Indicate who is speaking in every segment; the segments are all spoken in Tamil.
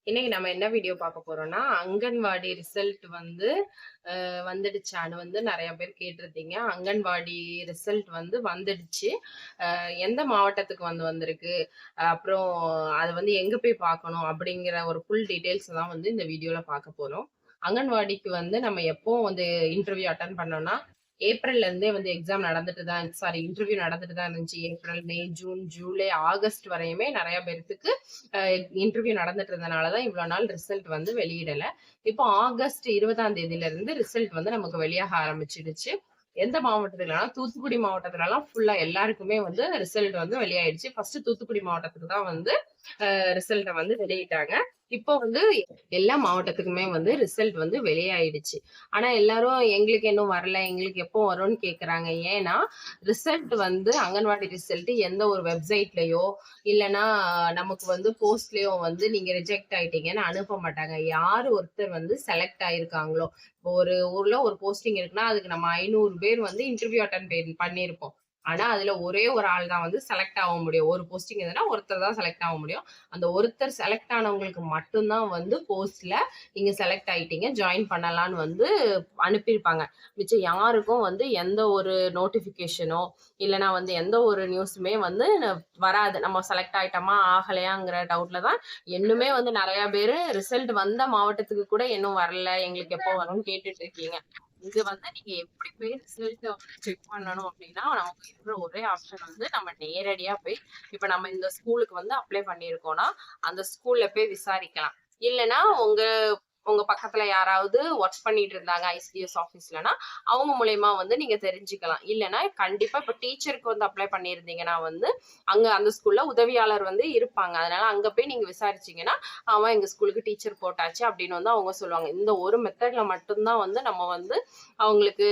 Speaker 1: இன்னைக்கு நம்ம என்ன வீடியோ பார்க்க போறோம்னா, அங்கன்வாடி ரிசல்ட் வந்து வந்துடுச்சான்னு வந்து நெறைய பேர் கேட்டிருந்தீங்க. அங்கன்வாடி ரிசல்ட் வந்து வந்துடுச்சு. எந்த மாவட்டத்துக்கு வந்திருக்கு, அப்புறம் அத வந்து எங்க போய் பார்க்கணும் அப்படிங்கிற ஒரு ஃபுல் டீட்டெயில்ஸ் தான் வந்து இந்த வீடியோல பார்க்க போறோம். அங்கன்வாடிக்கு வந்து நம்ம எப்போ வந்து இன்டர்வியூ அட்டெண்ட் பண்ணோம்னா, ஏப்ரல்ல இருந்தே வந்து எக்ஸாம் நடந்துட்டு தான் இன்டர்வியூ நடந்துட்டு தான் இருந்துச்சு. ஏப்ரல், மே, ஜூன், ஜூலை, ஆகஸ்ட் வரையுமே நெறைய பேருக்கு இன்டர்வியூ நடந்துட்டு இருந்தனால தான் இவ்வளவு நாள் ரிசல்ட் வந்து வெளியிடல. இப்போ ஆகஸ்ட் 20ஆம் தேதியில இருந்து ரிசல்ட் வந்து நமக்கு வெளியாக ஆரம்பிச்சிடுச்சு. எந்த மாவட்டத்துலனா தூத்துக்குடி மாவட்டத்துலலாம் ஃபுல்லா எல்லாருக்குமே வந்து ரிசல்ட் வந்து வெளியாயிடுச்சு. ஃபர்ஸ்ட் தூத்துக்குடி மாவட்டத்துக்கு தான் வந்து ரிசல்ட்ட வந்து வெளியிட்டாங்க. இப்போ வந்து எல்லா மாவட்டத்துக்குமே வந்து ரிசல்ட் வந்து வெளியாயிடுச்சு. ஆனா எல்லாரும் எங்களுக்கு இன்னும் வரல, எங்களுக்கு எப்போ வரும்னு கேக்குறாங்க. ஏன்னா ரிசல்ட் வந்து அங்கன்வாடி ரிசல்ட் எந்த ஒரு வெப்சைட்லயோ இல்லனா நமக்கு வந்து போஸ்ட்லயோ வந்து நீங்க ரிஜெக்ட் ஆயிட்டீங்கன்னு அனுப்ப மாட்டாங்க. யாரு ஒருத்தர் வந்து செலக்ட் ஆயிருக்காங்களோ, ஒரு ஊர்ல ஒரு போஸ்டிங் இருக்குன்னா அதுக்கு நம்ம 500 பேர் வந்து இன்டர்வியூ அட்டெண்ட் பண்ணியிருப்போம். ஆனா அதுல ஒரே ஒரு ஆள் தான் வந்து செலக்ட் ஆக முடியும். ஒரு போஸ்டிங் எதுனா ஒருத்தர் தான் செலக்ட் ஆக முடியும். அந்த ஒருத்தர் செலக்ட் ஆனவங்களுக்கு மட்டும்தான் வந்து போஸ்ட்ல நீங்க செலக்ட் ஆயிட்டீங்க, ஜாயின் பண்ணலாம்னு வந்து அனுப்பியிருப்பாங்க. மிச்சம் யாருக்கும் வந்து எந்த ஒரு நோட்டிபிகேஷனோ இல்லைன்னா வந்து எந்த ஒரு நியூஸுமே வந்து வராது. நம்ம செலக்ட் ஆயிட்டோமா ஆகலையாங்கிற டவுட்ல தான் இன்னுமே வந்து நிறைய பேரு ரிசல்ட் வந்த மாவட்டத்துக்கு கூட இன்னும் வரல, எங்களுக்கு எப்போ வரும்னு கேட்டுட்டு இருக்கீங்க. இது வந்து நீங்க எப்படி போய் ரிசல்ட் செக் பண்ணணும் அப்படின்னா, நமக்கு இருக்கிற ஒரே ஆப்ஷன் வந்து நம்ம நேரடியா போய் இப்ப நம்ம இந்த ஸ்கூலுக்கு வந்து அப்ளை பண்ணியிருக்கோம்னா அந்த ஸ்கூல்ல போய் விசாரிக்கலாம். இல்லைன்னா உங்க உங்க பக்கத்துல யாராவது ஒர்க் பண்ணிட்டு இருந்தாங்க ஐசிடிஎஸ் ஆபீஸ்லனா அவங்க மூலியமா வந்து நீங்க தெரிஞ்சுக்கலாம். இல்லைன்னா கண்டிப்பா இப்ப டீச்சருக்கு வந்து அப்ளை பண்ணியிருந்தீங்கன்னா வந்து அங்க அந்த ஸ்கூல்ல உதவியாளர் வந்து இருப்பாங்க. அதனால அங்க போய் நீங்க விசாரிச்சீங்கன்னா அவன் எங்க ஸ்கூலுக்கு டீச்சர் போட்டாச்சு அப்படின்னு வந்து அவங்க சொல்லுவாங்க. இந்த ஒரு மெத்தட்ல மட்டும்தான் வந்து நம்ம வந்து அவங்களுக்கு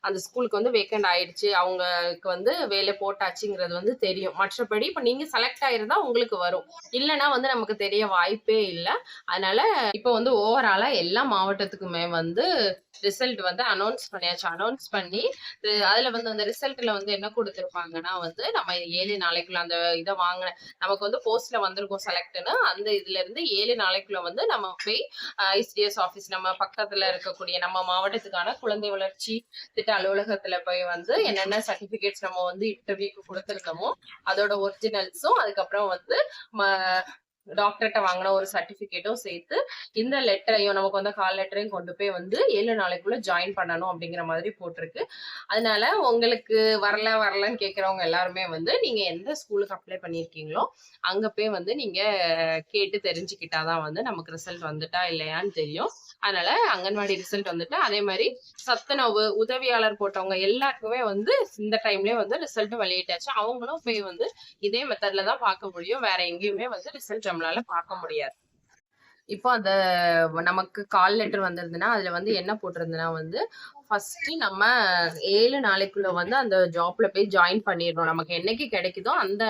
Speaker 1: அந்த ஸ்கூலுக்கு வந்து வேக்கண்ட் ஆயிடுச்சு, அவங்களுக்கு வந்து வேலை போட்டாச்சுங்கிறது வந்து தெரியும். மற்றபடி இப்ப நீங்க செலக்ட் ஆயிருந்தா உங்களுக்கு வரும், இல்லைன்னா வந்து நமக்கு தெரிய வாய்ப்பே இல்லை. அதனால இப்ப வந்து ஓவராலா எல்லா மாவட்டத்துக்குமே வந்து ரிசல்ட் வந்து அனௌன்ஸ் பண்ணியாச்சு. அனௌன்ஸ் பண்ணி அதுல வந்து அந்த ரிசல்ட்ல வந்து என்ன கொடுத்திருப்பாங்கன்னா வந்து நம்ம 7 நாளைக்குள்ள அந்த இதை வாங்கின நமக்கு வந்து போஸ்ட்ல வந்திருக்கும் செலக்ட்னு அந்த இதுல இருந்து 7 நாளைக்குள்ள வந்து நம்ம போய் ஐசிடிஎஸ் ஆபீஸ் நம்ம பக்கத்துல இருக்கக்கூடிய நம்ம மாவட்டத்துக்கான குழந்தை வளர்ச்சி திட்ட அலுவலகத்துல போய் வந்து என்னென்ன சர்டிபிகேட்ஸ் நம்ம வந்து இன்டர்வியூக்கு கொடுத்திருந்தோமோ அதோட ஒரிஜினல்ஸும் அதுக்கப்புறம் வந்து டாக்டர்கிட்ட வாங்கின ஒரு சர்டிபிகேட்டும் சேர்த்து இந்த லெட்டரையும் நமக்கு வந்து கால் லெட்டரையும் கொண்டு போய் வந்து 7 நாளைக்குள்ள ஜாயின் பண்ணணும் அப்படிங்கிற மாதிரி போட்டிருக்கு. அதனால உங்களுக்கு வரலன்னு கேட்கறவங்க எல்லாருமே வந்து நீங்க எந்த ஸ்கூலுக்கு அப்ளை பண்ணிருக்கீங்களோ அங்க போய் வந்து நீங்க கேட்டு தெரிஞ்சுக்கிட்டாதான் வந்து நமக்கு ரிசல்ட் வந்துட்டா இல்லையான்னு தெரியும். அதனால அங்கன்வாடி ரிசல்ட் வந்துட்டு அதே மாதிரி சத்துணவு உதவியாளர் போட்டவங்க எல்லாருக்குமே வந்து இந்த டைம்லயே வந்து ரிசல்ட் வெளியிட்டாச்சு. அவங்களும் போய் வந்து இதே மெத்தட்ல தான் பார்க்க முடியும், வேற எங்கேயுமே வந்து ரிசல்ட் நம்மளால பார்க்க முடியாது. இப்போ அந்த நமக்கு கால் லெட்டர் வந்திருந்ததுன்னா அதுல வந்து என்ன போட்டிருந்ததுன்னா வந்து ஃபர்ஸ்ட் நம்ம 7 நாளைக்குள்ள வந்து அந்த ஜாப்ல போய் ஜாயின் பண்ணிடணும். நமக்கு என்னைக்கு கிடைக்குதோ அந்த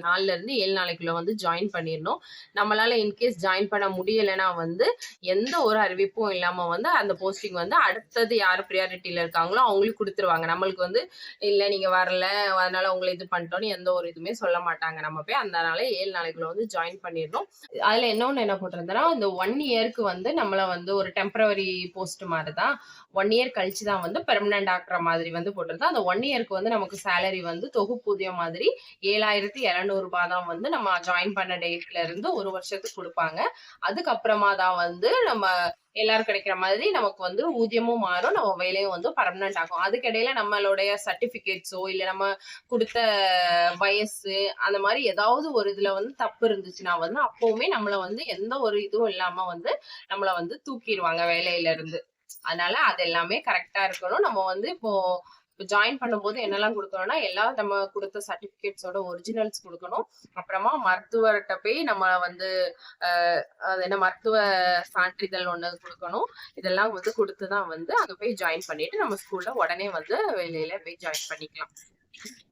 Speaker 1: நாள்ல இருந்து 7 நாளைக்குள்ள வந்து ஜாயின் பண்ணிடணும். நம்மளால இன்கேஸ் ஜாயின் பண்ண முடியலைன்னா வந்து எந்த ஒரு அறிவிப்பும் இல்லாம வந்து அந்த போஸ்டிங் வந்து அடுத்தது யாரு ப்ரியாரிட்டியில இருக்காங்களோ அவங்களுக்கு கொடுத்துருவாங்க. நம்மளுக்கு வந்து இல்ல நீங்க வரல அதனால உங்களை இது பண்ணிட்டோம்னு எந்த ஒரு இதுவுமே சொல்ல மாட்டாங்க. நம்ம போய் அந்த நாளே 7 நாளைக்குள்ள வந்து ஜாயின் பண்ணிடணும். அதுல இன்னொன்னு என்ன போட்டிருந்தேன்னா இந்த 1 இயருக்கு வந்து நம்மள வந்து ஒரு டெம்பரவரி போஸ்ட் மாதிரிதான் 1 இயர் கழிச்சுதான் வந்து பெர்மனன்ட் ஆக்குற மாதிரி வந்து போட்டிருந்தா. அந்த 1 இயருக்கு வந்து நமக்கு சேலரி வந்து தொகுப்பூதியம் மாதிரி 7,200 ரூபாய் தான் வந்து நம்ம ஜாயின் பண்ண டேட்ல இருந்து ஒரு வருஷத்துக்கு கொடுப்பாங்க. அதுக்கப்புறமா தான் வந்து நம்ம எல்லாரும் கிடைக்கிற மாதிரி நமக்கு வந்து ஊதியமும் மாறும், நம்ம வேலையும் வந்து பர்மனன்ட் ஆகும். அதுக்கிடையில நம்மளுடைய சர்டிபிகேட்ஸோ இல்ல நம்ம கொடுத்த வயசு அந்த மாதிரி ஏதாவது ஒரு இதுல வந்து தப்பு இருந்துச்சுன்னா வந்து அப்பவுமே நம்மள வந்து எந்த ஒரு இதுவும் இல்லாம வந்து நம்மள வந்து தூக்கிடுவாங்க வேலையில இருந்து. அதனால அது எல்லாமே கரெக்டா இருக்கணும். நம்ம வந்து இப்போ ஜாயின் பண்ணும்போது என்னெல்லாம் கொடுக்கணும்னா எல்லா நம்ம கொடுத்த சர்டிபிகேட்ஸோட ஒரிஜினல்ஸ் கொடுக்கணும். அப்புறமா மருத்துவர்கிட்ட போய் நம்ம வந்து அது என்ன மருத்துவ சான்றிதழ் ஒண்ணு கொடுக்கணும். இதெல்லாம் வந்து கொடுத்துதான் வந்து அங்க போய் ஜாயின் பண்ணிட்டு நம்ம ஸ்கூல்ல உடனே வந்து வேலையில போய் ஜாயின் பண்ணிக்கலாம்.